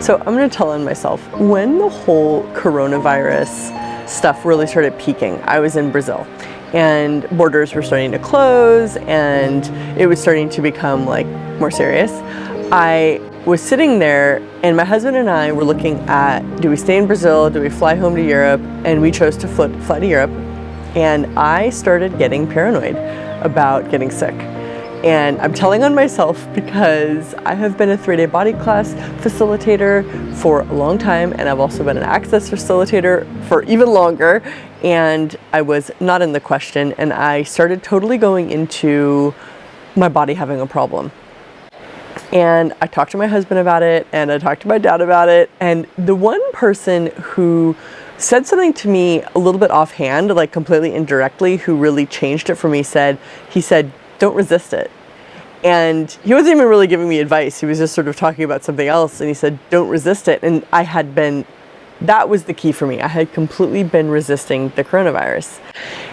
So I'm going to tell on myself. When the whole coronavirus stuff really started peaking, I was in Brazil and borders were starting to close and it was starting to become like more serious. I was sitting there and my husband and I were looking at, do we stay in Brazil? Do we fly home to Europe? And we chose to fly to Europe. And I started getting paranoid about getting sick. And I'm telling on myself because I have been a 3-day body class facilitator for a long time, and I've also been an access facilitator for even longer, and I was not in the question, and I started totally going into my body having a problem. And I talked to my husband about it, and I talked to my dad about it, and the one person who said something to me a little bit offhand, like completely indirectly, who really changed it for me, he said, don't resist it. And he wasn't even really giving me advice. He was just sort of talking about something else. And he said, don't resist it. And that was the key for me. I had completely been resisting the coronavirus.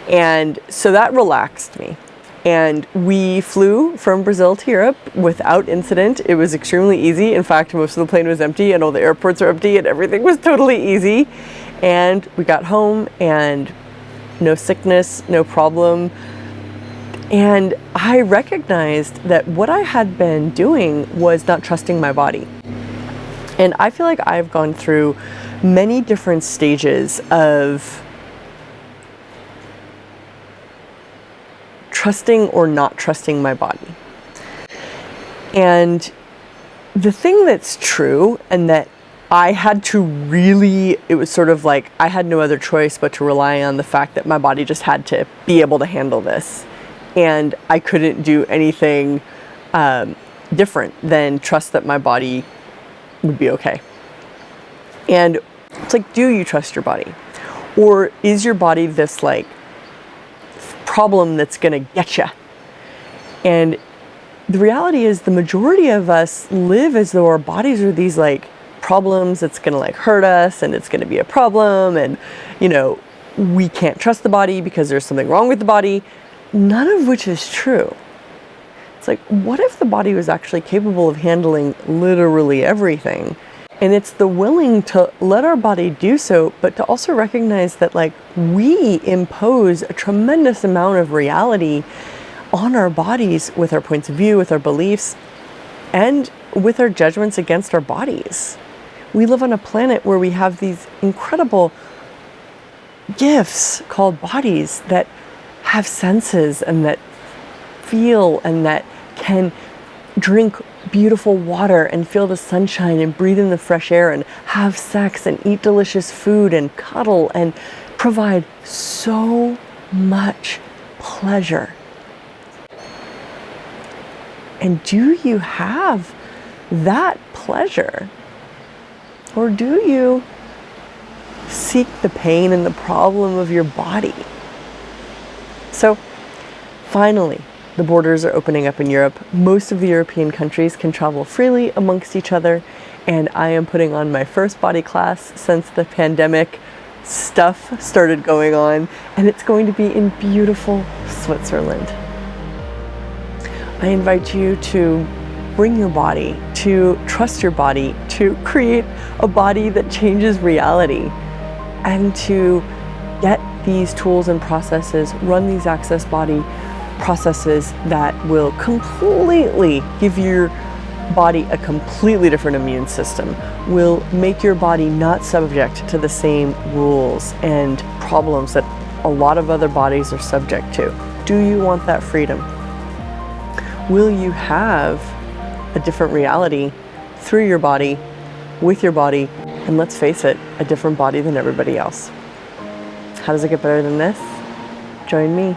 And so that relaxed me. And we flew from Brazil to Europe without incident. It was extremely easy. In fact, most of the plane was empty and all the airports were empty and everything was totally easy. And we got home and no sickness, no problem. And I recognized that what I had been doing was not trusting my body. And I feel like I've gone through many different stages of trusting or not trusting my body. And the thing that's true, and that I had to really, it was sort of like I had no other choice but to rely on the fact that my body just had to be able to handle this. And I couldn't do anything different than trust that my body would be okay. And it's like, do you trust your body? Or is your body this like problem that's gonna get you? And the reality is the majority of us live as though our bodies are these like problems that's gonna like hurt us, and it's gonna be a problem, and we can't trust the body because there's something wrong with the body. None of which is true. It's like, what if the body was actually capable of handling literally everything? And it's the willing to let our body do so, but to also recognize that like we impose a tremendous amount of reality on our bodies with our points of view, with our beliefs, and with our judgments against our bodies. We live on a planet where we have these incredible gifts called bodies that have senses and that feel and that can drink beautiful water and feel the sunshine and breathe in the fresh air and have sex and eat delicious food and cuddle and provide so much pleasure. And do you have that pleasure? Or do you seek the pain and the problem of your body? So finally, the borders are opening up in Europe. Most of the European countries can travel freely amongst each other, and I am putting on my first body class since the pandemic stuff started going on, and it's going to be in beautiful Switzerland. I invite you to bring your body, to trust your body, to create a body that changes reality, and to get these tools and processes, run these access body processes that will completely give your body a completely different immune system, will make your body not subject to the same rules and problems that a lot of other bodies are subject to. Do you want that freedom? Will you have a different reality through your body, with your body, and let's face it, a different body than everybody else? How does it get better than this? Join me.